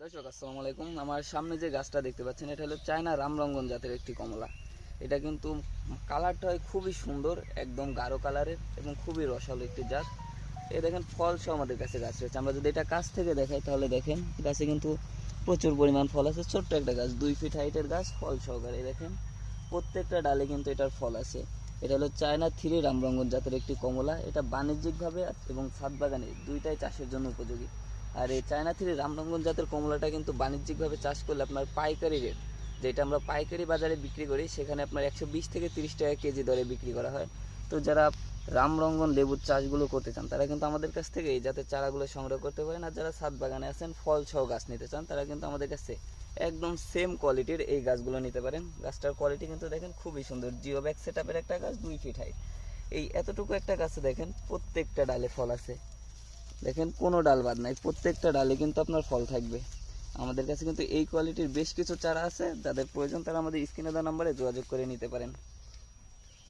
দর্শক আসসালামু আলাইকুম। আমার সামনে যে গাছটা দেখতে পাচ্ছেন এটা হলো চায়না রামরঙ্গন জাতের একটি কমলা। এটা কিন্তু কালারটা হয় খুবই সুন্দর, একদম গাঢ় কালারের এবং খুবই রসালো একটি জাত। এই দেখেন ফল সহ আমাদের কাছে গাছ রয়েছে। আমরা যদি এটা কাছ থেকে দেখাই তাহলে দেখেন গাছে কিন্তু প্রচুর পরিমাণ ফল আছে। ছোট্ট একটা গাছ, 2 ফিট হাইটের গাছ, ফল সহকারে দেখেন প্রত্যেকটা ডালে কিন্তু এটার ফল আছে। এটা হলো চায়না 3 রামরঙ্গন জাতের একটি কমলা। এটা বাণিজ্যিকভাবে এবং ছাদ বাগানে দুইটাই চাষের জন্য উপযোগী। আর এই চায়না 3 রামরঙ্গন জাতের কমলাটা কিন্তু বাণিজ্যিকভাবে চাষ করলে আপনার পাইকারি রেট, যেটা আমরা পাইকারি বাজারে বিক্রি করি, সেখানে আপনার 120 থেকে 30 টাকা কেজি দরে বিক্রি করা হয়। তো যারা রামরঙ্গন লেবুর চাষগুলো করতে চান তারা কিন্তু আমাদের কাছ থেকে এই জাতের চারাগুলো সংগ্রহ করতে পারেন। আর যারা ছাদ বাগানে আছেন ফল সহ গাছ নিতে চান তারা কিন্তু আমাদের কাছে একদম সেম কোয়ালিটির এই গাছগুলো নিতে পারেন। গাছটার কোয়ালিটি কিন্তু দেখেন খুবই সুন্দর, জিও ব্যাগ সেটআপের একটা গাছ, 2 ফিট হাইট। এই এতটুকু একটা গাছে দেখেন প্রত্যেকটা ডালে ফল আছে। দেখেন কোনো ডাল বাদ নাই, প্রত্যেকটা ডালে কিন্তু আপনার ফল থাকবে। আমাদের কাছে কিন্তু এই কোয়ালিটির বেশ কিছু চারা আছে, যাদের প্রয়োজন তারা আমাদের স্ক্রিনে দেওয়া নাম্বারে যোগাযোগ করে নিতে পারেন।